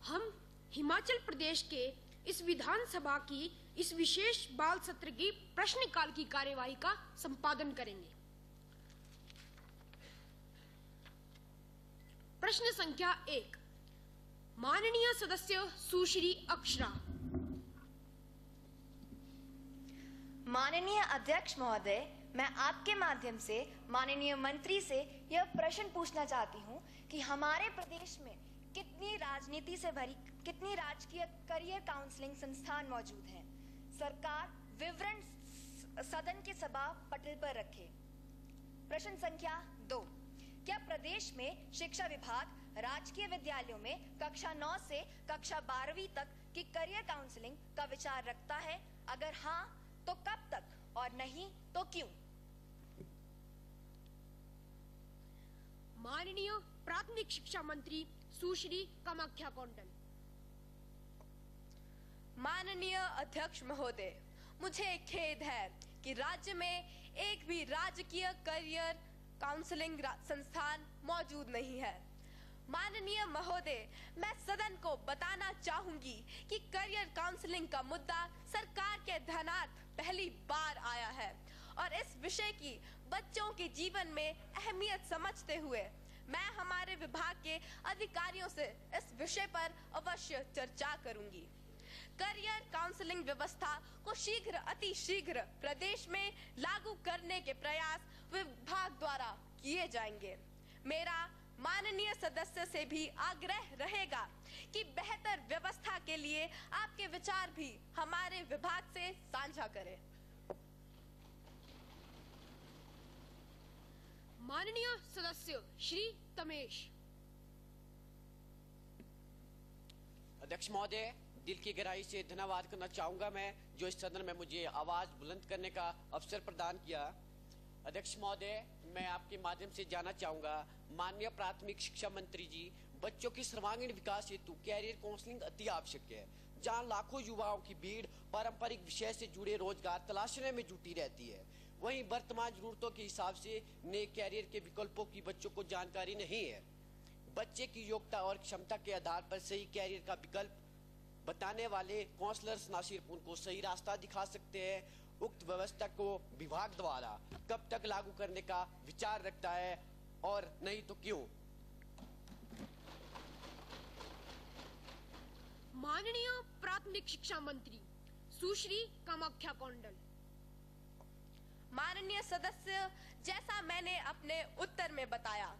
हम हिमाचल प्रदेश के इस विधानसभा की इस विशेष बाल सत्र की प्रश्नकाल की कार्यवाही का संपादन करेंगे। प्रश्न संख्या 1, माननीय सदस्य सुश्री अक्षरा। माननीय अध्यक्ष महोदय, मैं आपके माध्यम से माननीय मंत्री से यह प्रश्न पूछना चाहती हूं कि हमारे प्रदेश में कितनी राजनीति से भरी कितनी राजकीय करियर काउंसलिंग संस्थान मौजूद हैं। सरकार विवरण सदन के सभा पटल पर रखे। प्रश्न संख्या 2, क्या प्रदेश में शिक्षा विभाग राजकीय विद्यालयों में कक्षा 9 से कक्षा 12वीं तक की करियर काउंसलिंग का विचार रखता है? अगर हाँ तो कब तक और नहीं तो क्यों? माननीय प्राथमिक शिक्षा मंत्री सुश्री कामाख्या कौंडल। माननीय अध्यक्ष महोदय, मुझे खेद है कि राज्य में एक भी राजकीय करियर काउंसलिंग संस्थान मौजूद नहीं है। माननीय महोदय, मैं सदन को बताना चाहूंगी कि करियर काउंसलिंग का मुद्दा सरकार के ध्यानार्थ पहली बार आया है और इस विषय की बच्चों के जीवन में अहमियत समझते हुए मैं हमारे विभाग के अधिकारियों से इस विषय पर अवश्य चर्चा करूंगी। करियर काउंसलिंग व्यवस्था को शीघ्र अति शीघ्र प्रदेश में लागू करने के प्रयास विभाग द्वारा किए जाएंगे। मेरा माननीय सदस्य से भी आग्रह रहेगा कि बेहतर व्यवस्था के लिए आपके विचार भी हमारे विभाग से साझा करें। माननीय सदस्य श्री तमेश। अध्यक्ष महोदय, दिल की गहराई से धन्यवाद करना चाहूंगा मैं जो इस सदन में मुझे आवाज बुलंद करने का अवसर प्रदान किया। अध्यक्ष महोदय, मैं आपके माध्यम से जानना चाहूंगा, माननीय प्राथमिक शिक्षा मंत्री जी, बच्चों की सर्वांगीण विकास हेतु कैरियर काउंसलिंग अति आवश्यक है। जहां लाखों युवाओं की भीड़ पारंपरिक विषय से जुड़े रोजगार तलाशने में जुटी रहती है, वहीं वर्तमान जरूरतों के हिसाब से नए कैरियर के विकल्पों की बच्चों को जानकारी नहीं है। बच्चे की योग्यता और क्षमता के आधार पर सही कैरियर का विकल्प बताने वाले काउंसलर्स ना सिर्फ उनको सही रास्ता दिखा सकते हैं, उक्त व्यवस्था को विभाग द्वारा कब तक लागू करने का विचार रखता है और नहीं तो क्यों? माननीय प्राथमिक शिक्षा मंत्री सुश्री कामाख्या कौंडल। माननीय सदस्य, जैसा मैंने अपने उत्तर में बताया,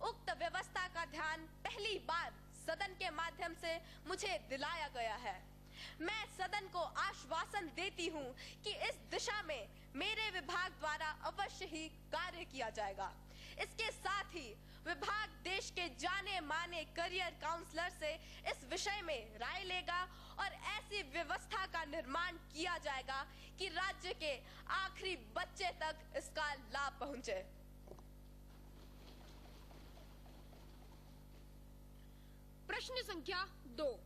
उक्त व्यवस्था का ध्यान पहली बार सदन के माध्यम से मुझे दिलाया गया है। मैं सदन को आश्वासन देती हूं कि इस दिशा में मेरे विभाग द्वारा अवश्य ही कार्य किया जाएगा। इसके साथ ही विभाग देश के जाने माने करियर काउंसलर से इस विषय में राय लेगा और ऐसी व्यवस्था का निर्माण किया जाएगा कि राज्य के आखिरी बच्चे तक इसका लाभ पहुंचे। प्रश्न संख्या 2,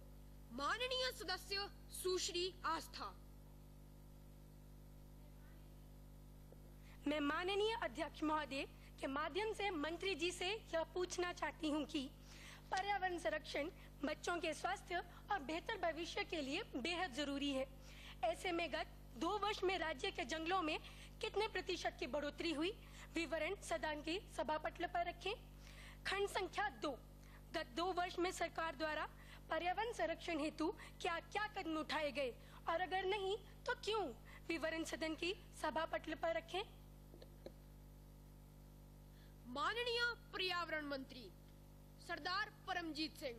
माननीय सदस्य सुश्री आस्था। मैं माननीय अध्यक्ष महोदय के माध्यम से मंत्री जी से यह पूछना चाहती हूं कि पर्यावरण संरक्षण बच्चों के स्वास्थ्य और बेहतर भविष्य के लिए बेहद जरूरी है। ऐसे में गत 2 वर्ष में राज्य के जंगलों में कितने प्रतिशत की बढ़ोतरी हुई? विवरण सदन की सभा पटल पर रखें। खंड संख्या 2, गत 2 वर्ष में सरकार द्वारा पर्यावरण संरक्षण हेतु क्या क्या कदम उठाए गए और अगर नहीं तो क्यों? विवरण सदन की सभा पटल पर रखें। माननीय पर्यावरण मंत्री सरदार परमजीत सिंह।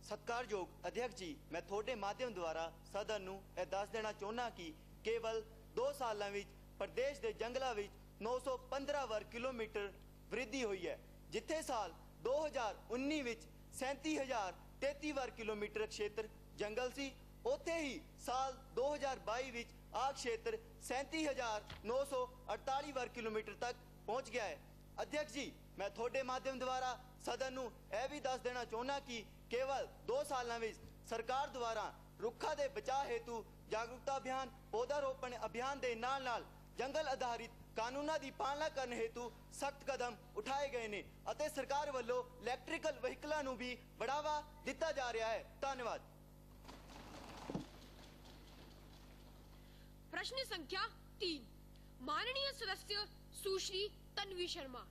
सत्कारयोग अध्यक्ष जी, मैं थोड़े माध्यम द्वारा सदन ਨੂੰ ਇਹ ਦੱਸ ਦੇਣਾ ਚਾਹੁੰਦਾ ਕਿ केवल 2 ਸਾਲਾਂ ਵਿੱਚ प्रदेश के जंगलों ਵਿੱਚ 915 वर्ग किलोमीटर वृद्धि हुई है, जिथे साल 2019 ਵਿੱਚ 37,033 वर्ग किलोमीटर क्षेत्र जंगल सी, ਉੱਥੇ ही साल 2022 ਵਿੱਚ आ क्षेत्र 37,948 वर्ग किलोमीटर तक पहुंच गया है। अध्यक्ष जी, मैं थोड़े माध्यम द्वारा सदन ਨੂੰ ਇਹ भी दस देना चाहना कि केवल 2 सालों में सरकार द्वारा रुखा के बचाव हेतु जागरूकता अभियान, पौधारोपण अभियान के नाल ਜੰਗਲ ਆਧਾਰਿਤ ਕਾਨੂੰਨਾਂ ਦੀ ਪਾਲਣਾ ਕਰਨ ਹੇਤੂ ਸਖਤ ਕਦਮ ਉਠਾਏ ਗਏ ਨੇ ਅਤੇ ਸਰਕਾਰ ਵੱਲੋਂ ਇਲੈਕਟ੍ਰੀਕਲ ਵਹੀਕਲਾਂ ਨੂੰ ਵੀ बढ़ावा ਦਿੱਤਾ ਜਾ ਰਿਹਾ ਹੈ। ਧੰਨਵਾਦ। प्रश्न संख्या 3, माननीय सदस्य सुश्री तन्वी शर्मा।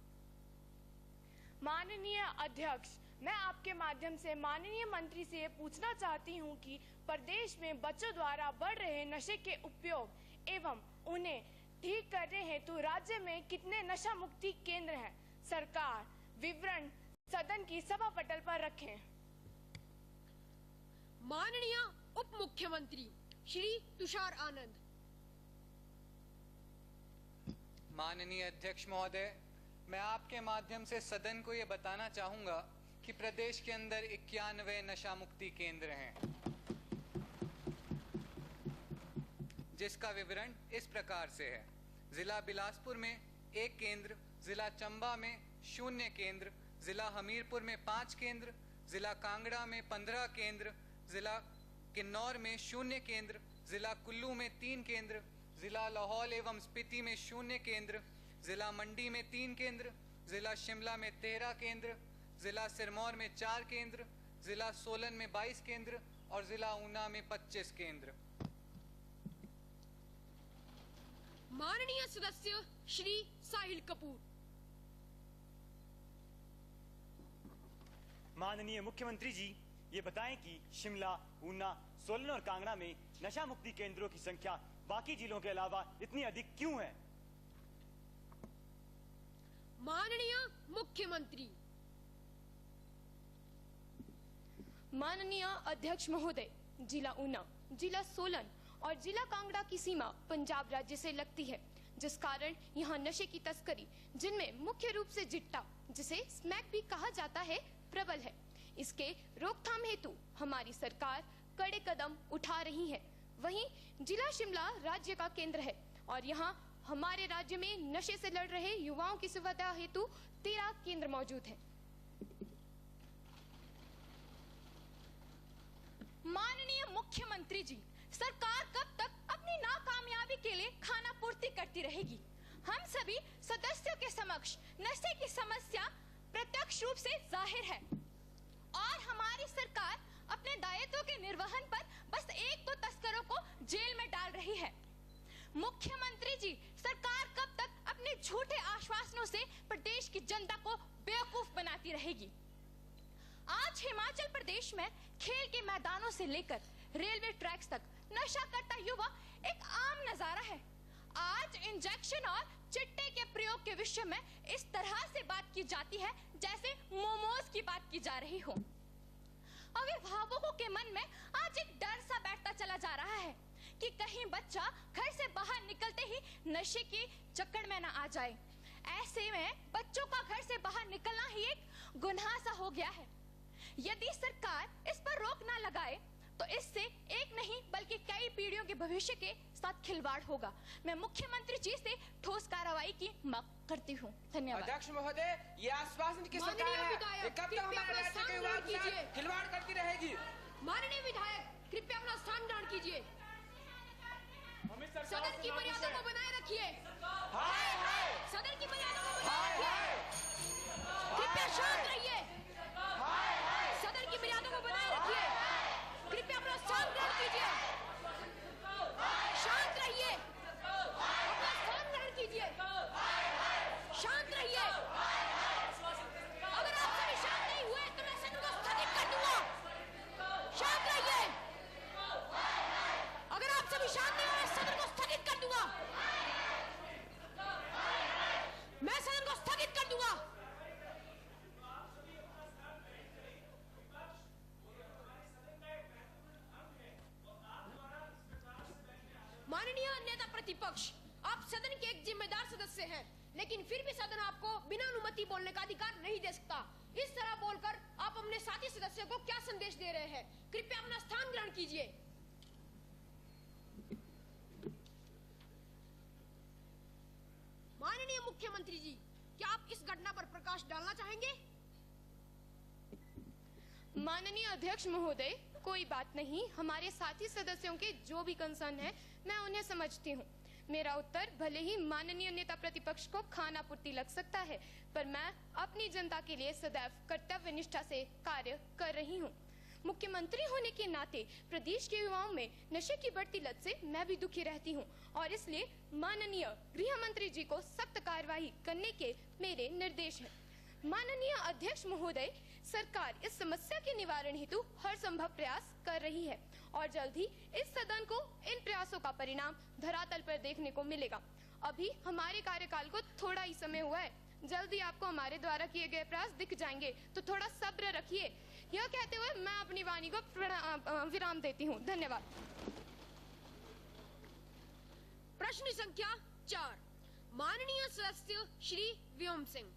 माननीय अध्यक्ष, मैं आपके माध्यम से माननीय मंत्री से ये पूछना चाहती हूँ कि प्रदेश में बच्चों द्वारा बढ़ रहे नशे के उपयोग एवं उन्हें ठीक करने हेतु राज्य में कितने नशा मुक्ति केंद्र हैं? सरकार विवरण सदन की सभा पटल पर रखें। माननीय उप मुख्यमंत्री श्री तुषार आनंद। माननीय अध्यक्ष महोदय, मैं आपके माध्यम से सदन को ये बताना चाहूंगा कि प्रदेश के अंदर 91 नशा मुक्ति केंद्र हैं, जिसका विवरण इस प्रकार से है। जिला बिलासपुर में 1 केंद्र, जिला चंबा में 0 केंद्र, जिला हमीरपुर में 5 केंद्र, जिला कांगड़ा में 15 केंद्र, जिला किन्नौर में 0 केंद्र, जिला कुल्लू में 3 केंद्र, जिला लाहौल एवं स्पीति में 0 केंद्र, जिला मंडी में 3 केंद्र, जिला शिमला में 13 केंद्र, जिला सिरमौर में 4 केंद्र, जिला सोलन में 22 केंद्र और जिला ऊना में 25 केंद्र। माननीय सदस्य श्री साहिल कपूर। माननीय मुख्यमंत्री जी, ये बताएं कि शिमला, ऊना, सोलन और कांगड़ा में नशा मुक्ति केंद्रों की संख्या बाकी जिलों के अलावा इतनी अधिक क्यों है? माननीय मुख्यमंत्री। माननीय अध्यक्ष महोदय, जिला ऊना, जिला सोलन और जिला कांगड़ा की सीमा पंजाब राज्य से लगती है, जिस कारण यहाँ नशे की तस्करी, जिनमें मुख्य रूप से जिट्टा, जिसे स्मैक भी कहा जाता है, प्रबल है। इसके रोकथाम हेतु हमारी सरकार कड़े कदम उठा रही है। वहीं जिला शिमला राज्य का केंद्र है और यहाँ हमारे राज्य में नशे से लड़ रहे युवाओं की सुविधा हेतु 13 केंद्र मौजूद हैं। माननीय मुख्यमंत्री जी, सरकार कब तक अपनी नाकामयाबी के लिए खाना पूर्ति करती रहेगी? हम सभी सदस्यों के समक्ष नशे की समस्या प्रत्यक्ष रूप से जाहिर है और हमारी सरकार अपने दायित्व के निर्वहन पर बस 1-2 तस्करों को जेल में डाल रही है। मुख्यमंत्री जी, सरकार कब तक अपने झूठे आश्वासनों से प्रदेश की जनता को बेवकूफ बनाती रहेगी? आज हिमाचल प्रदेश में खेल के मैदानों से लेकर रेलवे ट्रैक्स तक नशा करता युवा एक आम नजारा है। आज इंजेक्शन और चिट्टे के प्रयोग के विषय में इस तरह से बात की जाती है जैसे मोमोज की बात की जा रही हो। अभिभावकों के मन में आज एक डर सा बैठता चला जा रहा है कि कहीं बच्चा घर से बाहर निकलते ही नशे की जकड़ में न आ जाए। ऐसे में बच्चों का घर से बाहर निकलना ही एक गुनाह सा हो गया है। यदि सरकार इस पर रोक न लगाए तो इससे एक नहीं बल्कि कई पीढ़ियों के भविष्य के साथ खिलवाड़ होगा। मैं मुख्यमंत्री जी से ठोस कार्रवाई की मांग करती हूँ। धन्यवाद। अध्यक्ष महोदय, ये आश्वासन की सरकार है, कब तक हमारे राज्य के युवाओं के साथ खिलवाड़ करती रहेगी? माननीय विधायक, कृपया अपना स्थान ग्रहण कीजिए। सदन की मर्यादा को बनाए रखिए। सदन की मर्यादा को बनाए रखिए। कृपया शांत रहिए। सदन की मर्यादा को बनाए रखिए। कृपया अपना स्थान ग्रहण कीजिए। शांत रहिए। अपना स्थान ग्रहण कीजिए। शांत रहिए। अगर आप सभी शांत नहीं हुए तो मैं सदन को स्थगित कर दूंगा। शांत रहिए। अगर आप सभी शांत नहीं हुए सदन को स्थगित कर दूंगा। मैं सदन को स्थगित कर दूंगा। माननीय नेता प्रतिपक्ष, आप सदन के एक जिम्मेदार सदस्य हैं, लेकिन फिर भी सदन आपको बिना अनुमति बोलने का अधिकार नहीं दे सकता। इस तरह बोलकर आप अपने साथी सदस्य को क्या संदेश दे रहे हैं? कृपया अपना स्थान ग्रहण कीजिए। माननीय मुख्यमंत्री जी, क्या आप इस घटना पर प्रकाश डालना चाहेंगे? माननीय अध्यक्ष महोदय, कोई बात नहीं। हमारे साथी सदस्यों के जो भी कंसर्न है मैं उन्हें समझती हूँ। मेरा उत्तर भले ही माननीय नेता प्रतिपक्ष को खानापूर्ति लग सकता है, पर मैं अपनी जनता के लिए सदैव कर्तव्य निष्ठा से कार्य कर रही हूँ। मुख्यमंत्री होने के नाते प्रदेश के युवाओं में नशे की बढ़ती लत से मैं भी दुखी रहती हूँ और इसलिए माननीय गृह मंत्री जी को सख्त कार्यवाही करने के मेरे निर्देश हैं। माननीय अध्यक्ष महोदय, सरकार इस समस्या के निवारण हेतु हर संभव प्रयास कर रही है और जल्द ही इस सदन को इन प्रयासों का परिणाम धरातल पर देखने को मिलेगा। अभी हमारे कार्यकाल को थोड़ा ही समय हुआ है, जल्दी आपको हमारे द्वारा किए गए प्रयास दिख जाएंगे, तो थोड़ा सब्र रखिए। यह कहते हुए मैं अपनी वाणी को विराम देती हूँ। धन्यवाद। प्रश्न संख्या 4, माननीय सदस्य श्री व्योम सिंह।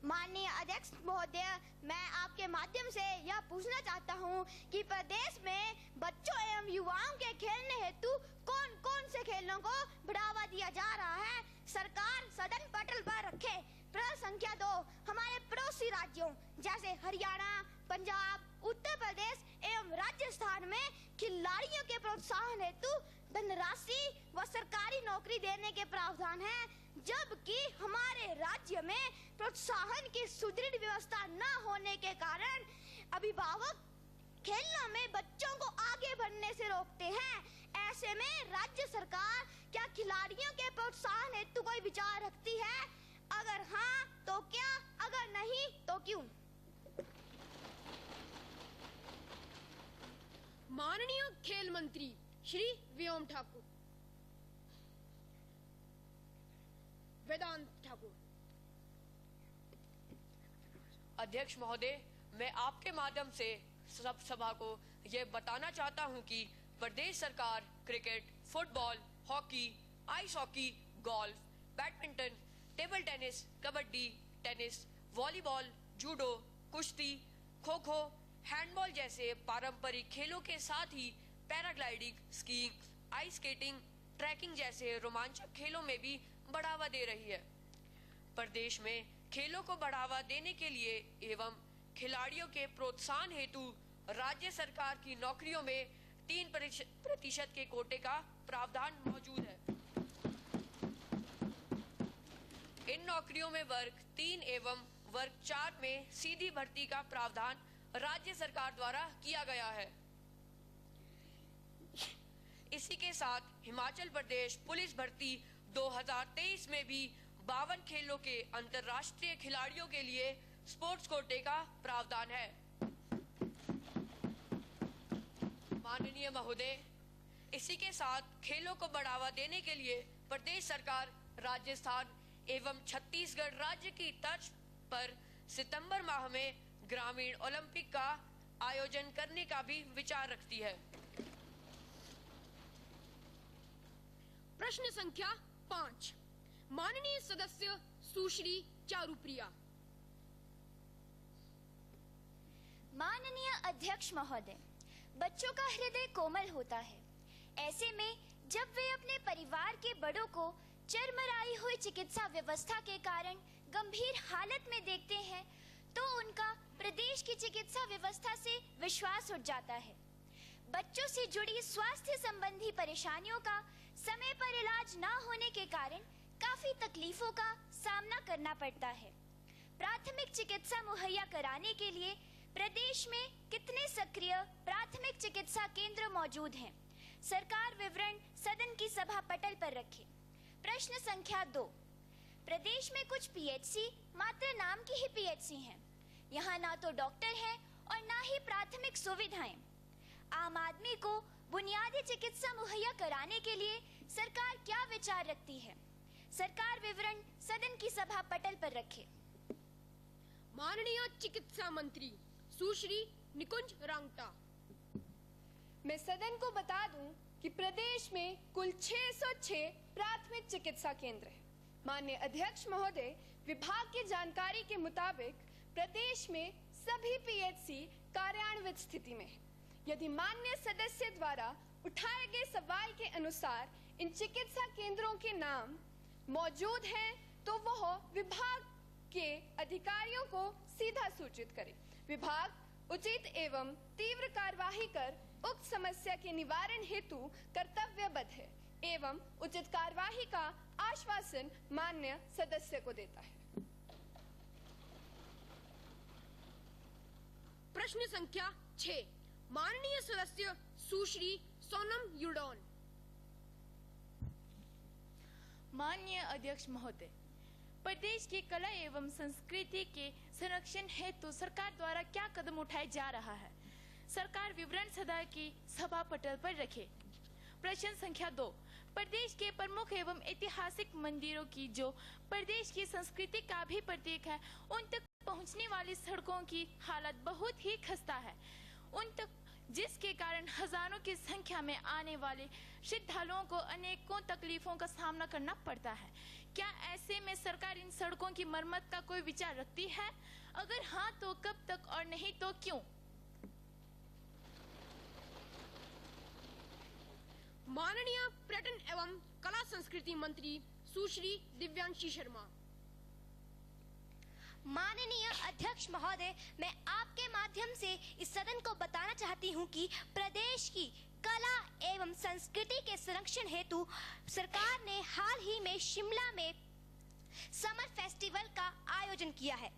माननीय अध्यक्ष महोदय, मैं आपके माध्यम से यह पूछना चाहता हूं कि प्रदेश में बच्चों एवं युवाओं के खेलने हेतु कौन कौन से खेलों को बढ़ावा दिया जा रहा है, सरकार सदन पटल पर रखे। प्रश्न संख्या 2, हमारे पड़ोसी राज्यों जैसे हरियाणा, पंजाब, उत्तर प्रदेश एवं राजस्थान में खिलाड़ियों के प्रोत्साहन हेतु धनराशि व सरकारी नौकरी देने के प्रावधान है, जबकि हमारे राज्य में प्रोत्साहन की सुदृढ़ व्यवस्था न होने के कारण अभिभावक खेलों में बच्चों को आगे बढ़ने से रोकते हैं। ऐसे में राज्य सरकार क्या खिलाड़ियों के प्रोत्साहन हेतु कोई विचार रखती है? अगर हाँ तो क्या, अगर नहीं तो क्यों? माननीय खेल मंत्री श्री व्योम ठाकुर। वेदांत ठाकुर। अध्यक्ष महोदय, मैं आपके माध्यम से सब सभा को यह बताना चाहता हूं कि प्रदेश सरकार cricket, football, hockey, ice hockey, golf, badminton, table tennis, kabaddi, tennis, volleyball, judo, कुश्ती, खो खो, हैंडबॉल जैसे पारंपरिक खेलों के साथ ही paragliding, skiing, ice skating, trekking जैसे रोमांचक खेलों में भी बढ़ावा दे रही है। प्रदेश में खेलों को बढ़ावा देने के लिए एवं खिलाड़ियों के प्रोत्साहन हेतु राज्य सरकार की नौकरियों में 3% के कोटे का प्रावधान मौजूद है। इन नौकरियों में वर्ग 3 एवं वर्ग 4 में सीधी भर्ती का प्रावधान राज्य सरकार द्वारा किया गया है। इसी के साथ हिमाचल प्रदेश पुलिस भर्ती 2023 में भी 52 खेलों के अंतर्राष्ट्रीय खिलाड़ियों के लिए स्पोर्ट्स कोटे का प्रावधान है। माननीय महोदय, इसी के साथ खेलों को बढ़ावा देने के लिए प्रदेश सरकार राजस्थान एवं छत्तीसगढ़ राज्य की तर्ज पर सितंबर माह में ग्रामीण ओलंपिक का आयोजन करने का भी विचार रखती है। प्रश्न संख्या 5, माननीय सदस्य सुश्री चारुप्रिया। माननीय अध्यक्ष महोदय, बच्चों का हृदय कोमल होता है। ऐसे में जब वे अपने परिवार के बड़ों को चरमराई हुई चिकित्सा व्यवस्था के कारण गंभीर हालत में देखते हैं, तो उनका प्रदेश की चिकित्सा व्यवस्था से विश्वास उठ जाता है। बच्चों से जुड़ी स्वास्थ्य संबंधी परेशानियों का समय पर इलाज न होने के कारण काफी तकलीफों का सामना करना पड़ता है। प्राथमिक चिकित्सा मुहैया कराने के लिए प्रदेश में कितने सक्रिय प्राथमिक चिकित्सा केंद्र मौजूद हैं? सरकार विवरण सदन की सभा पटल पर रखे। प्रश्न संख्या 2, प्रदेश में कुछ पीएचसी मात्र नाम की ही पीएचसी हैं। यहाँ ना तो डॉक्टर हैं और ना ही प्राथमिक सुविधाएं। आम आदमी को बुनियादी चिकित्सा मुहैया कराने के लिए सरकार क्या विचार रखती है? सरकार विवरण सदन की सभा पटल पर रखे। माननीय चिकित्सा मंत्री सुश्री निकुंज रांगटा। मैं सदन को बता दूं कि प्रदेश में कुल 606 प्राथमिक चिकित्सा केंद्र हैं। माननीय अध्यक्ष महोदय, विभाग की जानकारी के मुताबिक प्रदेश में सभी पीएचसी कार्यान्वित स्थिति में है। यदि माननीय सदस्य द्वारा उठाए गए सवाल के अनुसार इन चिकित्सा केंद्रों के नाम मौजूद हैं, तो वह विभाग के अधिकारियों को सीधा सूचित करें। विभाग उचित एवं तीव्र कार्यवाही कर उक्त समस्या के निवारण हेतु कर्तव्यबद्ध है। एवं उचित कार्यवाही का आश्वासन माननीय सदस्य को देता है। प्रश्न संख्या 6 माननीय सदस्य सुश्री सोनम युडोन। माननीय अध्यक्ष महोदय, प्रदेश की कला एवं संस्कृति के संरक्षण हेतु सरकार द्वारा क्या कदम उठाया जा रहा है? सरकार विवरण सदन की सभा पटल पर रखे। प्रश्न संख्या 2 प्रदेश के प्रमुख एवं ऐतिहासिक मंदिरों की जो प्रदेश की संस्कृति का भी प्रतीक है, उन तक पहुंचने वाली सड़कों की हालत बहुत ही खस्ता है, उन तक जिसके कारण हजारों की संख्या में आने वाले श्रद्धालुओं को अनेकों तकलीफों का सामना करना पड़ता है। क्या ऐसे में सरकार इन सड़कों की मरम्मत का कोई विचार रखती है? अगर हाँ तो कब तक और नहीं तो क्यों? माननीय पर्यटन एवं कला संस्कृति मंत्री सुश्री दिव्यांशी शर्मा। माननीय अध्यक्ष महोदय, मैं आपके माध्यम से इस सदन को बताना चाहती हूं कि प्रदेश की कला एवं संस्कृति के संरक्षण हेतु सरकार ने हाल ही में शिमला में समर फेस्टिवल का आयोजन किया है।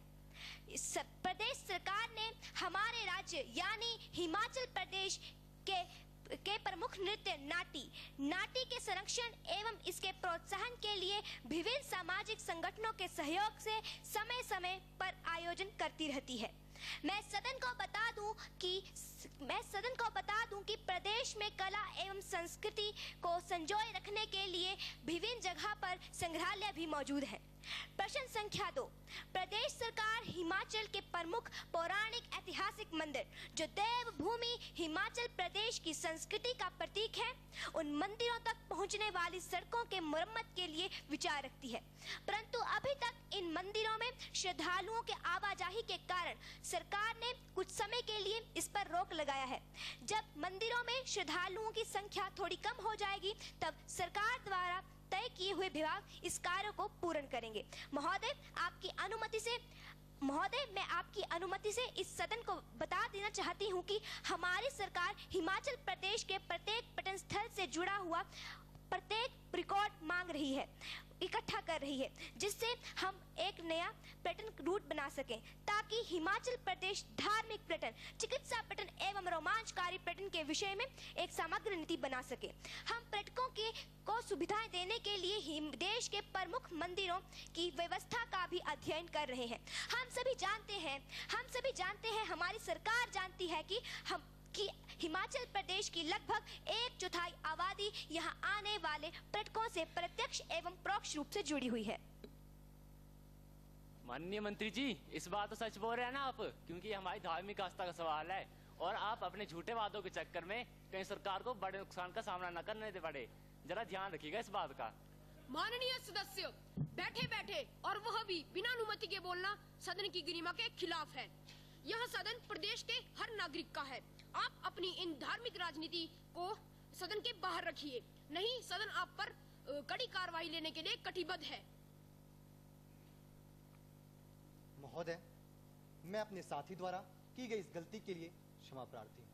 प्रदेश सरकार ने हमारे राज्य यानी हिमाचल प्रदेश के प्रमुख नृत्य नाटी के संरक्षण एवं इसके प्रोत्साहन के लिए विभिन्न सामाजिक संगठनों के सहयोग से समय समय पर आयोजन करती रहती है। मैं सदन को बता दूं कि प्रदेश में कला एवं संस्कृति को संजोए रखने के लिए विभिन्न जगह पर संग्रहालय भी मौजूद है। प्रश्न संख्या 2 प्रदेश सरकार हिमाचल के प्रमुख पौराणिक ऐतिहासिक मंदिर जो देवभूमि हिमाचल प्रदेश की संस्कृति का प्रतीक है, उन मंदिरों तक पहुंचने वाली सड़कों के मरम्मत के लिए विचार रखती है, परंतु अभी तक इन मंदिरों में श्रद्धालुओं के आवाजाही के कारण सरकार ने कुछ समय के लिए इस पर रोक लगाया है। जब मंदिरों में श्रद्धालुओं की संख्या थोड़ी कम हो जाएगी, तब सरकार द्वारा तय किए हुए विभाग इस कार्य को पूर्ण करेंगे। महोदय, मैं आपकी अनुमति से इस सदन को बता देना चाहती हूं कि हमारी सरकार हिमाचल प्रदेश के प्रत्येक पर्यटन स्थल से जुड़ा हुआ प्रत्येक रिकॉर्ड मांग रही है, इकट्ठा कर रही है, जिससे हम एक नया पर्यटन रूट बना सकें, ताकि हिमाचल प्रदेश धार्मिक पर्यटन, चिकित्सा पर्यटन एवं रोमांचकारी पर्यटन के विषय में एक समग्र नीति बना सके। हम पर्यटकों को सुविधाएं देने के लिए देश के प्रमुख मंदिरों की व्यवस्था का भी अध्ययन कर रहे हैं। हम सभी जानते हैं, हमारी सरकार जानती है कि हिमाचल प्रदेश की लगभग 1/4 आबादी यहाँ आने वाले पर्यटकों से प्रत्यक्ष एवं परोक्ष रूप से जुड़ी हुई है। माननीय मंत्री जी, इस बात तो सच बोल रहे हैं ना आप, क्योंकि हमारी धार्मिक आस्था का सवाल है और आप अपने झूठे वादों के चक्कर में कहीं सरकार को बड़े नुकसान का सामना न करने दे पड़े। जरा ध्यान रखिएगा इस बात का। माननीय सदस्य, बैठे और वह भी बिना अनुमति के बोलना सदन की गरिमा के खिलाफ है। यह सदन प्रदेश के हर नागरिक का है। आप अपनी इन धार्मिक राजनीति को सदन के बाहर रखिए, नहीं सदन आप पर कड़ी कार्रवाई लेने के लिए कटिबद्ध है। महोदय, मैं अपने साथी द्वारा की गई इस गलती के लिए क्षमा प्रार्थी हूँ।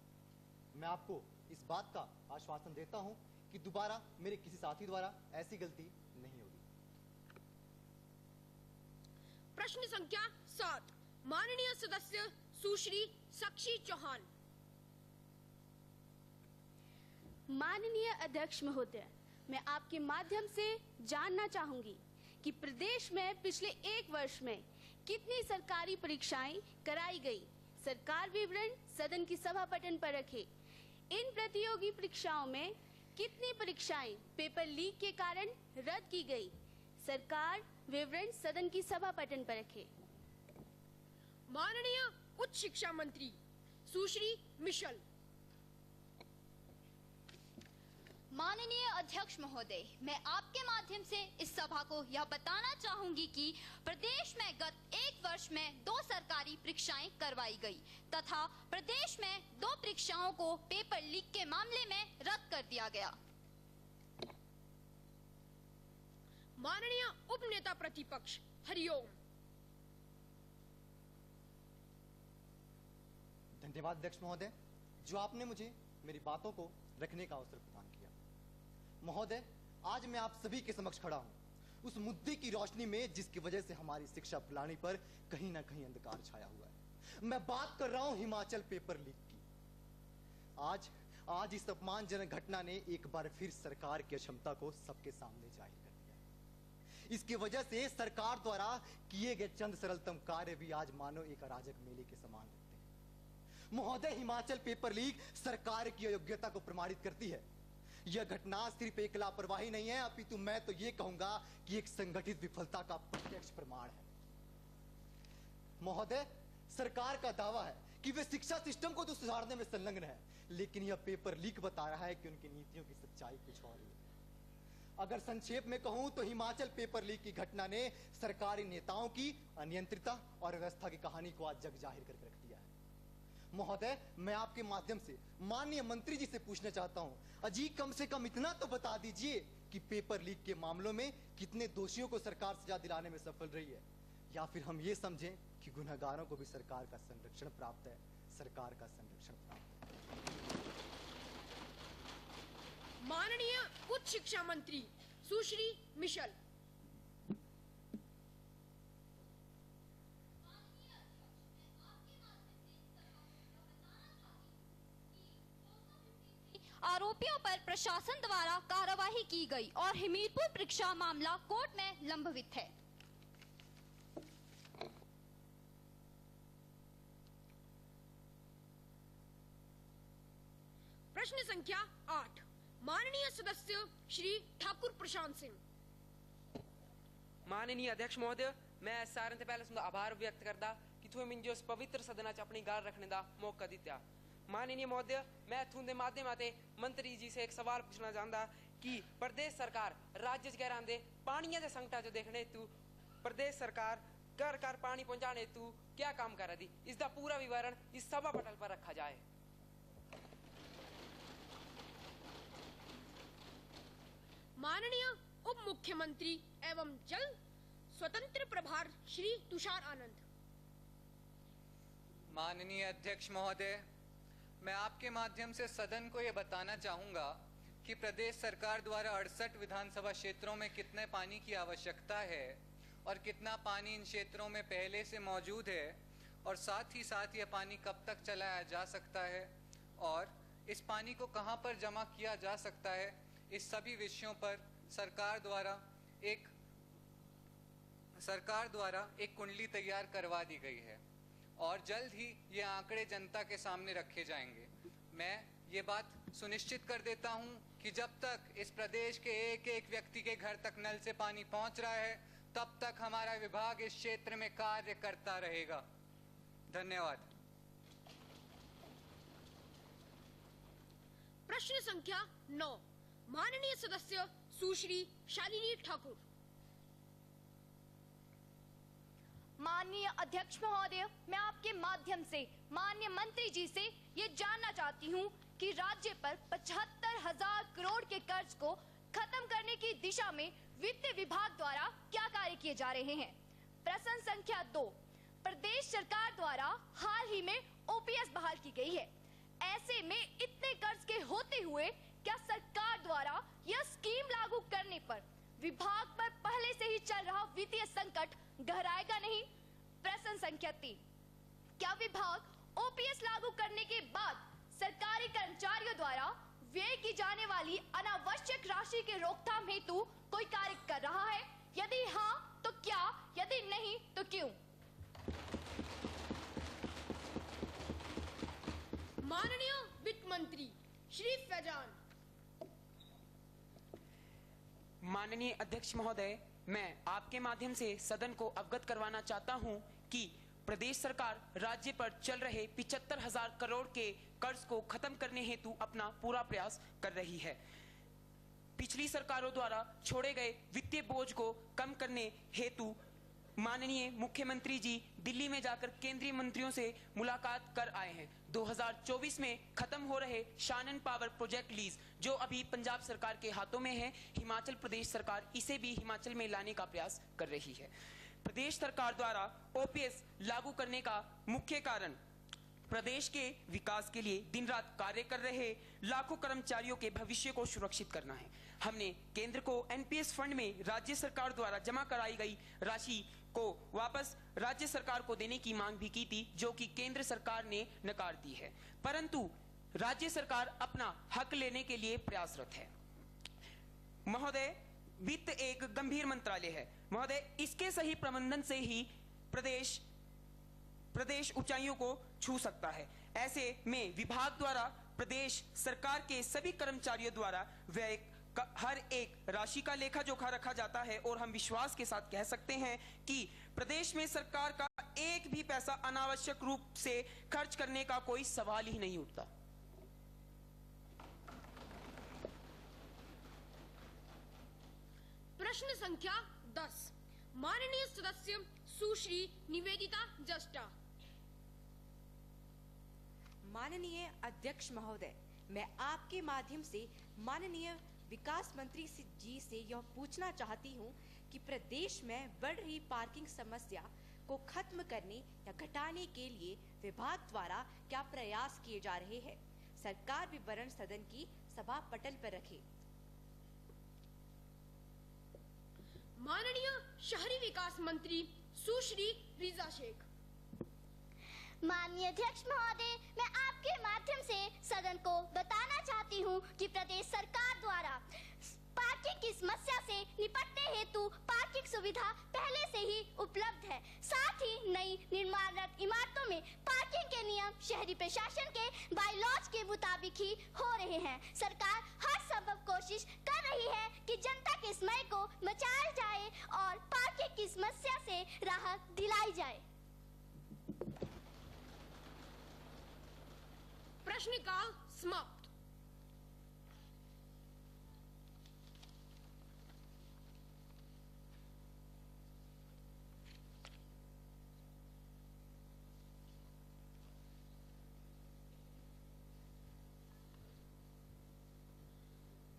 मैं आपको इस बात का आश्वासन देता हूँ कि दोबारा मेरे किसी साथी द्वारा ऐसी गलती नहीं होगी। प्रश्न संख्या 7 माननीय सदस्य सुश्री साक्षी चौहान। माननीय अध्यक्ष महोदय, मैं आपके माध्यम से जानना चाहूंगी कि प्रदेश में पिछले 1 वर्ष में कितनी सरकारी परीक्षाएं कराई गई। सरकार विवरण सदन की सभा पटल पर रखे। इन प्रतियोगी परीक्षाओं में कितनी परीक्षाएं पेपर लीक के कारण रद्द की गई। सरकार विवरण सदन की सभा पटल पर रखे। माननीय उच्च शिक्षा मंत्री सुश्री मिशल। माननीय अध्यक्ष महोदय, मैं आपके माध्यम से इस सभा को यह बताना चाहूंगी कि प्रदेश में गत 1 वर्ष में 2 सरकारी परीक्षाएं करवाई गई तथा प्रदेश में 2 परीक्षाओं को पेपर लीक के मामले में रद्द कर दिया गया। माननीय उपनेता प्रतिपक्ष हरिओम। धन्यवाद अध्यक्ष महोदय, जो आपने मुझे मेरी बातों को रखने का अवसर प्रदान किया। महोदय, आज मैं आप सभी के समक्ष खड़ा हूँ उस मुद्दे की रोशनी में जिसकी वजह से हमारी शिक्षा प्रणाली पर कहीं ना कहीं अंधकार छाया हुआ है। मैं बात कर रहा हूं हिमाचल पेपर लीक की। आज इस अपमानजनक घटना ने एक बार फिर सरकार की अक्षमता को सबके सामने जाहिर कर दिया है। इसकी वजह से सरकार द्वारा किए गए चंद सरलतम कार्य भी आज मानो एक अराजक मेले के समान लगते हैं। महोदय, हिमाचल पेपर लीक सरकार की अयोग्यता को प्रमाणित करती है। यह घटना सिर्फ एक लापरवाही नहीं है, अपितु मैं तो यह कहूंगा कि एक संगठित विफलता का प्रत्यक्ष प्रमाण है। महोदय, सरकार का दावा है कि वे शिक्षा सिस्टम को तो सुधारने में संलग्न है, लेकिन यह पेपर लीक बता रहा है कि उनकी नीतियों की सच्चाई कुछ और ही है। अगर संक्षेप में कहूं तो हिमाचल पेपर लीक की घटना ने सरकारी नेताओं की अनियंत्रितता और व्यवस्था की कहानी को आज जग जाहिर करके रख दिया है। महोदय, मैं आपके माध्यम से माननीय मंत्री जी से पूछना चाहता हूं, अजी कम से कम इतना तो बता दीजिए कि पेपर लीक के मामलों में कितने दोषियों को सरकार सजा दिलाने में सफल रही है, या फिर हम ये समझें कि गुनहगारों को भी सरकार का संरक्षण प्राप्त है। सरकार का संरक्षण प्राप्त है। माननीय उच्च शिक्षा मंत्री सुश्री मिशल। आरोपियों पर प्रशासन द्वारा कार्रवाई की गई और हमीरपुर परीक्षा मामला कोर्ट में लंबित है। प्रश्न संख्या 8 माननीय सदस्य श्री ठाकुर प्रशांत सिंह। माननीय अध्यक्ष महोदय, मैं सारे ते पहले आभार व्यक्त करदा कि तुम मिंजो इस पवित्र सदना च अपनी गल रखने का मौका दिता। माननीय महोदय, मैं तुंदे माध्यम आते मंत्री जी से एक सवाल पूछना चाहता कि प्रदेश सरकार राज्य च कहरांदे पानिया के संकटा च देखने हेतु प्रदेश सरकार घर घर पानी पहुंचाने हेतु क्या काम कर रही, इसका पूरा विवरण इस सभा पटल पर रखा जाए। माननीय उप मुख्यमंत्री एवं जल स्वतंत्र प्रभार श्री तुषार आनंद। माननीय अध्यक्ष महोदय, मैं आपके माध्यम से सदन को यह बताना चाहूंगा कि प्रदेश सरकार द्वारा 68 विधानसभा क्षेत्रों में कितने पानी की आवश्यकता है और कितना पानी इन क्षेत्रों में पहले से मौजूद है, और साथ ही साथ यह पानी कब तक चलाया जा सकता है और इस पानी को कहां पर जमा किया जा सकता है, इस सभी विषयों पर सरकार द्वारा एक कुंडली तैयार करवा दी गई है और जल्द ही ये आंकड़े जनता के सामने रखे जाएंगे। मैं ये बात सुनिश्चित कर देता हूं कि जब तक इस प्रदेश के एक एक व्यक्ति के घर तक नल से पानी पहुंच रहा है, तब तक हमारा विभाग इस क्षेत्र में कार्य करता रहेगा। धन्यवाद। प्रश्न संख्या 9 माननीय सदस्य सुश्री शालिनी ठाकुर। माननीय अध्यक्ष महोदय, मैं आपके माध्यम से माननीय मंत्री जी से ये जानना चाहती हूँ कि राज्य पर 75,000 करोड़ के कर्ज को खत्म करने की दिशा में वित्त विभाग द्वारा क्या कार्य किए जा रहे हैं। प्रश्न संख्या 2 प्रदेश सरकार द्वारा हाल ही में ओपीएस बहाल की गई है। ऐसे में इतने कर्ज के होते हुए क्या सरकार द्वारा यह स्कीम लागू करने पर विभाग पर पहले से ही चल रहा वित्तीय संकट गहराएगा नहीं। प्रश्न संख्या 3 क्या विभाग ओपीएस लागू करने के बाद सरकारी कर्मचारियों द्वारा व्यय की जाने वाली अनावश्यक राशि के रोकथाम हेतु कोई कार्य कर रहा है? यदि हाँ तो क्या, यदि नहीं तो क्यों? माननीय वित्त मंत्री श्री फैजान। माननीय अध्यक्ष महोदय, मैं आपके माध्यम से सदन को अवगत करवाना चाहता हूं कि प्रदेश सरकार राज्य पर चल रहे 75,000 करोड़ के कर्ज को खत्म करने हेतु अपना पूरा प्रयास कर रही है। पिछली सरकारों द्वारा छोड़े गए वित्तीय बोझ को कम करने हेतु माननीय मुख्यमंत्री जी दिल्ली में जाकर केंद्रीय मंत्रियों से मुलाकात कर आए हैं। 2024 में खत्म हो रहे शानन पावर प्रोजेक्ट लीज जो अभी पंजाब सरकार के हाथों में है, हिमाचल प्रदेश सरकार इसे भी हिमाचल में लाने का प्रयास कर रही है। प्रदेश सरकार द्वारा ओपीएस लागू करने का मुख्य कारण प्रदेश के विकास के लिए दिन रात कार्य कर रहे लाखों कर्मचारियों के भविष्य को सुरक्षित करना है। हमने केंद्र को एनपीएस फंड में राज्य सरकार द्वारा जमा कराई गई राशि को वापस राज्य सरकार को देने की मांग भी की थी, जो कि केंद्र सरकार ने नकार दी है, परंतु राज्य सरकार अपना हक लेने के लिए प्रयासरत है। महोदय, वित्त एक गंभीर मंत्रालय है महोदय, इसके सही प्रबंधन से ही प्रदेश ऊंचाइयों को छू सकता है। ऐसे में विभाग द्वारा प्रदेश सरकार के सभी कर्मचारियों द्वारा व्यय हर एक राशि का लेखा जोखा रखा जाता है और हम विश्वास के साथ कह सकते हैं कि प्रदेश में सरकार का एक भी पैसा अनावश्यक रूप से खर्च करने का कोई सवाल ही नहीं उठता। प्रश्न संख्या 10, माननीय सदस्य सुश्री निवेदिता जस्टा। माननीय अध्यक्ष महोदय, मैं आपके माध्यम से माननीय विकास मंत्री जी से यह पूछना चाहती हूँ कि प्रदेश में बढ़ रही पार्किंग समस्या को खत्म करने या घटाने के लिए विभाग द्वारा क्या प्रयास किए जा रहे हैं। सरकार विवरण सदन की सभा पटल पर रखे। माननीय शहरी विकास मंत्री सुश्री रिजा शेख। माननीय अध्यक्ष महोदय, मैं आपके माध्यम से सदन को बताना चाहती हूँ कि प्रदेश सरकार द्वारा पार्किंग की समस्या से निपटने हेतु पार्किंग सुविधा पहले से ही उपलब्ध है। साथ ही नई निर्माणरत इमारतों में पार्किंग के नियम शहरी प्रशासन के बायलॉज के मुताबिक ही हो रहे हैं। सरकार हर संभव कोशिश कर रही है कि जनता के समय को बचाया जाए और पार्किंग की समस्या से राहत दिलाई जाए। प्रश्नकाल समाप्त।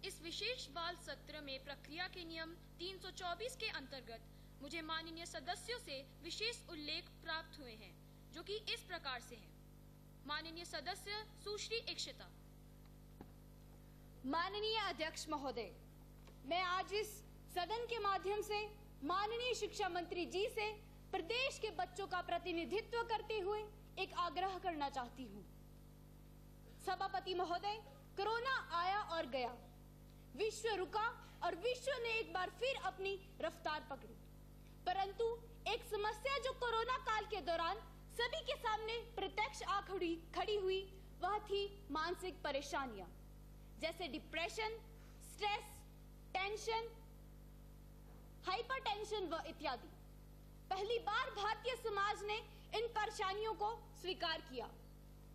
इस विशेष बाल सत्र में प्रक्रिया के नियम 324 के अंतर्गत मुझे माननीय सदस्यों से विशेष उल्लेख प्राप्त हुए हैं, जो कि इस प्रकार से हैं। माननीय सदस्य सुश्री इक्षिता। माननीय अध्यक्ष महोदय, मैं आज इस सदन के माध्यम से माननीय शिक्षा मंत्री जी से प्रदेश के बच्चों का प्रतिनिधित्व करते हुए एक आग्रह करना चाहती हूँ। सभापति महोदय, कोरोना आया और गया, विश्व रुका और विश्व ने एक बार फिर अपनी रफ्तार पकड़ी, परंतु एक समस्या जो कोरोना काल के दौरान सभी के सामने प्रत्यक्ष खड़ी हुई, वह थी मानसिक परेशानियां, जैसे डिप्रेशन, स्ट्रेस, टेंशन, हाइपरटेंशन व इत्यादि। पहली बार भारतीय समाज ने इन परेशानियों को स्वीकार किया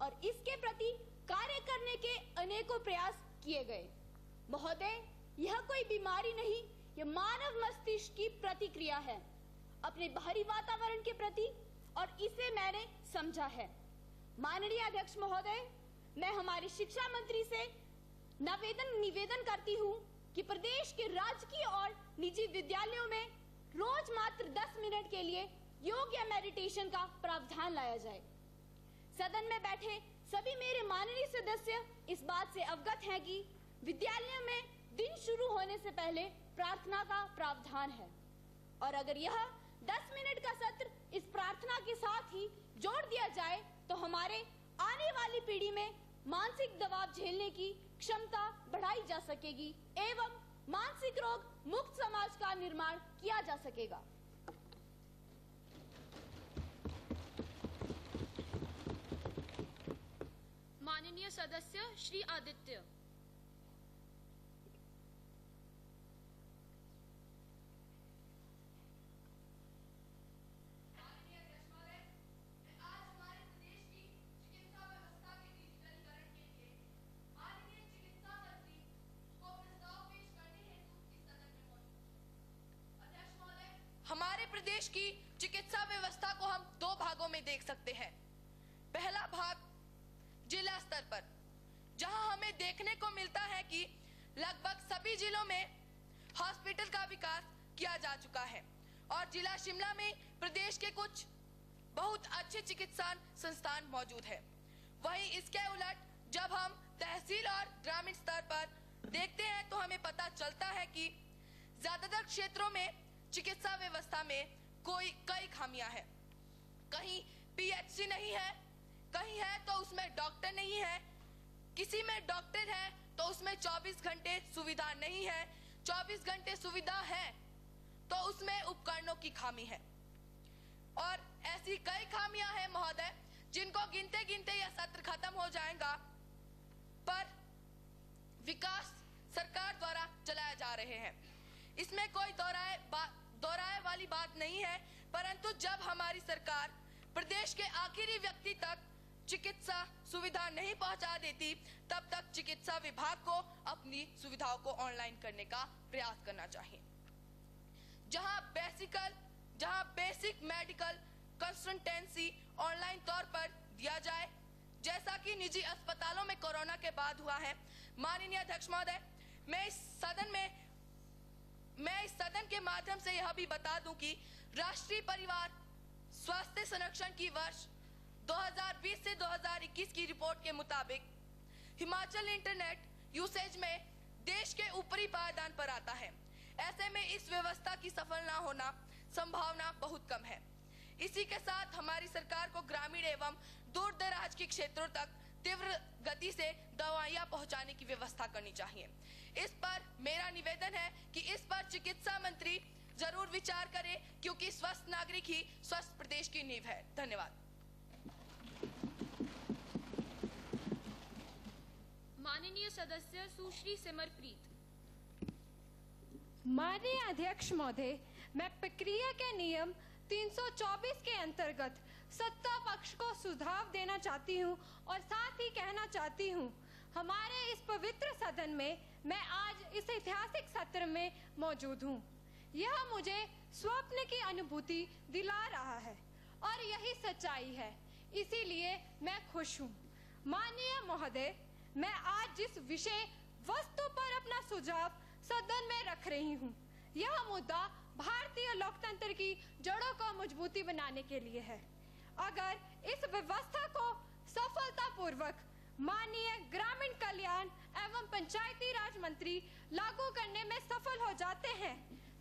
और इसके प्रति कार्य करने के अनेकों प्रयास किए गए। महोदय, यह कोई बीमारी नहीं, यह मानव मस्तिष्क की प्रतिक्रिया है अपने बाहरी वातावरण के प्रति, और इसे मैंने समझा है। माननीय अध्यक्ष महोदय, मैं हमारे शिक्षा मंत्री से निवेदन करती हूँ कि प्रदेश के राजकीय और निजी विद्यालयों में रोज मात्र 10 मिनट के लिए योग या मेडिटेशन का प्रावधान लाया जाए। सदन में बैठे सभी मेरे माननीय सदस्य इस बात से अवगत हैं कि विद्यालयों में दिन शुरू होने से पहले प्रार्थना का प्रावधान है, और अगर यह 10 मिनट का सत्र इस प्रार्थना के साथ ही जोड़ दिया जाए तो हमारे आने वाली पीढ़ी में मानसिक दबाव झेलने की क्षमता बढ़ाई जा सकेगी एवं मानसिक रोग मुक्त समाज का निर्माण किया जा सकेगा। माननीय सदस्य श्री आदित्य। हमारे प्रदेश की चिकित्सा व्यवस्था को हम दो भागों में देख सकते हैं। पहला भाग जिला स्तर पर, जहां हमें देखने को मिलता है कि लगभग सभी जिलों में हॉस्पिटल का विकास किया जा चुका है और जिला शिमला में प्रदेश के कुछ बहुत अच्छे चिकित्सा संस्थान मौजूद है। वहीं इसके उलट जब हम तहसील और ग्रामीण स्तर पर देखते हैं तो हमें पता चलता है कि ज्यादातर क्षेत्रों में चिकित्सा व्यवस्था में कई खामियां हैं। कहीं पीएचसी नहीं है, कहीं है तो उसमें डॉक्टर नहीं है, किसी में डॉक्टर है तो उसमें 24 घंटे सुविधा नहीं है, 24 घंटे सुविधा है तो उसमें उपकरणों की खामी है। और ऐसी कई खामियां हैं महोदय जिनको गिनते गिनते यह सत्र खत्म हो जाएगा, पर विकास सरकार द्वारा चलाए जा रहे हैं। इसमें कोई दोहराए वाली बात नहीं है, परंतु जब हमारी सरकार प्रदेश के आखिरी व्यक्ति तक चिकित्सा सुविधा नहीं पहुंचा देती, तब तक चिकित्सा विभाग को अपनी सुविधाओं को ऑनलाइन करने का प्रयास करना चाहिए। जहां बेसिक मेडिकल कंसल्टेंसी ऑनलाइन तौर पर दिया जाए, जैसा कि निजी अस्पतालों में कोरोना के बाद हुआ है। माननीय अध्यक्ष महोदय, मैं इस सदन के माध्यम से यह भी बता दूं कि राष्ट्रीय परिवार स्वास्थ्य संरक्षण की वर्ष 2020 से 2021 की रिपोर्ट के मुताबिक हिमाचल इंटरनेट यूसेज में देश के ऊपरी पायदान पर आता है। ऐसे में इस व्यवस्था की सफल न होना संभावना बहुत कम है। इसी के साथ हमारी सरकार को ग्रामीण एवं दूर दराज के क्षेत्रों तक तीव्र गति से दवाइयां पहुंचाने की व्यवस्था करनी चाहिए। इस पर मेरा निवेदन है कि इस पर चिकित्सा मंत्री जरूर विचार करें, क्योंकि स्वस्थ नागरिक ही स्वस्थ प्रदेश की नींव है। धन्यवाद। माननीय सदस्य सुश्री सिमरप्रीत। माननीय अध्यक्ष महोदय, मैं प्रक्रिया के नियम 324 के अंतर्गत सत्ता पक्ष को सुझाव देना चाहती हूं और साथ ही कहना चाहती हूं, हमारे इस पवित्र सदन में मैं आज इस ऐतिहासिक सत्र में मौजूद हूं। यह मुझे स्वप्न की अनुभूति दिला रहा है और यही सच्चाई है, इसीलिए मैं खुश हूं। माननीय महोदय, मैं आज जिस विषय वस्तु पर अपना सुझाव सदन में रख रही हूं, यह मुद्दा भारतीय लोकतंत्र की जड़ों को मजबूती बनाने के लिए है। अगर इस व्यवस्था को सफलतापूर्वक माननीय ग्रामीण कल्याण एवं पंचायती राज मंत्री लागू करने में सफल हो जाते हैं,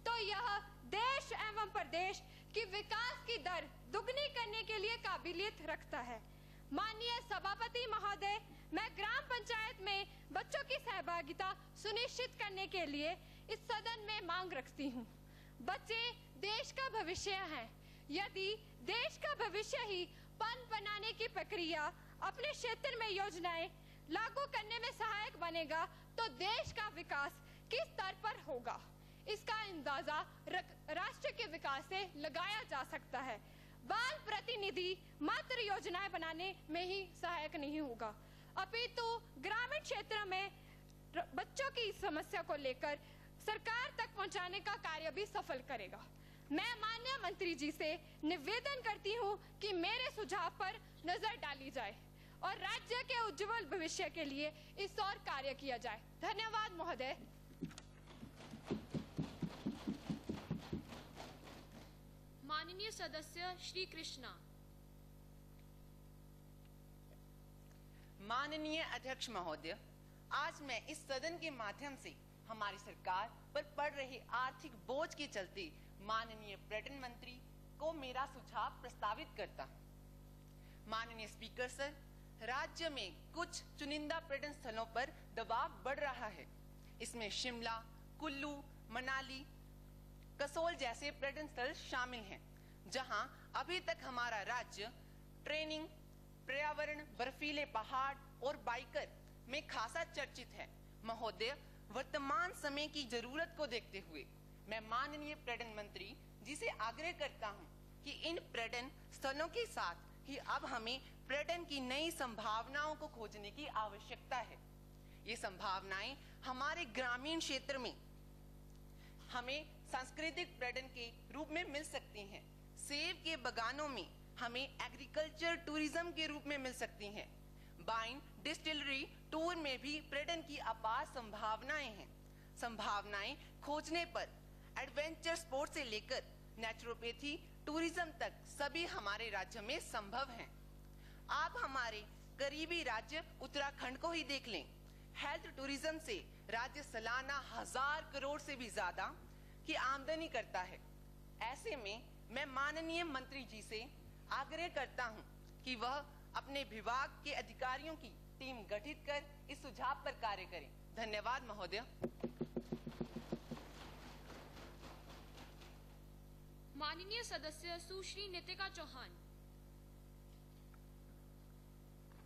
तो यह देश एवं प्रदेश की विकास की दर दुगनी करने के लिए काबिलियत रखता है। माननीय सभापति महोदय, मैं ग्राम पंचायत में बच्चों की सहभागिता सुनिश्चित करने के लिए इस सदन में मांग रखती हूँ। बच्चे देश का भविष्य हैं। यदि देश का भविष्य ही बनाने की प्रक्रिया अपने क्षेत्र में योजनाएं लागू करने में सहायक बनेगा, तो देश का विकास किस स्तर पर होगा, इसका अंदाजा राष्ट्र के विकास से लगाया जा सकता है। बाल प्रतिनिधि मात्र योजनाएं बनाने में ही सहायक नहीं होगा, अपितु ग्रामीण क्षेत्र में बच्चों की समस्या को लेकर सरकार तक पहुंचाने का कार्य भी सफल करेगा। मैं माननीय मंत्री जी से निवेदन करती हूं कि मेरे सुझाव पर नजर डाली जाए और राज्य के उज्जवल भविष्य के लिए इस ओर कार्य किया जाए। धन्यवाद महोदय। माननीय सदस्य श्री कृष्णा। माननीय अध्यक्ष महोदय, आज मैं इस सदन के माध्यम से हमारी सरकार पर पड़ रहे आर्थिक बोझ के चलते माननीय पर्यटन मंत्री को मेरा सुझाव प्रस्तावित करता हूं। माननीय स्पीकर सर, राज्य में कुछ चुनिंदा पर्यटन स्थलों पर दबाव बढ़ रहा है। इसमें शिमला, कुल्लू, मनाली, कसोल जैसे पर्यटन स्थल शामिल हैं, जहां अभी तक हमारा राज्य ट्रेनिंग, पर्यावरण, बर्फीले पहाड़ और बाइकर में खासा चर्चित है। महोदय, वर्तमान समय की जरूरत को देखते हुए मैं माननीय पर्यटन मंत्री जी से आग्रह करता हूं कि इन पर्यटन स्थलों के साथ ही अब हमें पर्यटन की नई संभावनाओं को खोजने की आवश्यकता है। ये संभावनाएं हमारे ग्रामीण क्षेत्र में हमें सांस्कृतिक पर्यटन के रूप में मिल सकती हैं। सेब के बगानों में हमें एग्रीकल्चर टूरिज्म के रूप में मिल सकती हैं। वाइन डिस्टिलरी टूर में भी पर्यटन की अपार संभावनाएं हैं। संभावनाएं खोजने पर एडवेंचर स्पोर्ट्स से लेकर नेचुरोपैथी टूरिज्म तक सभी हमारे राज्य में संभव हैं। आप हमारे करीबी राज्य उत्तराखंड को ही देख लें। हेल्थ टूरिज्म से राज्य सालाना 1000 करोड़ से भी ज्यादा की आमदनी करता है। ऐसे में मैं माननीय मंत्री जी से आग्रह करता हूं कि वह अपने विभाग के अधिकारियों की टीम गठित कर इस सुझाव पर कार्य करें। धन्यवाद महोदय। माननीय सदस्य सुश्री नितिका चौहान।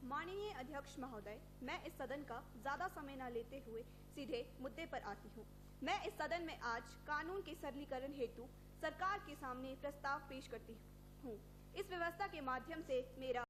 माननीय अध्यक्ष महोदय, मैं इस सदन का ज्यादा समय न लेते हुए सीधे मुद्दे पर आती हूँ। मैं इस सदन में आज कानून के सरलीकरण हेतु सरकार के सामने प्रस्ताव पेश करती हूँ। इस व्यवस्था के माध्यम से मेरा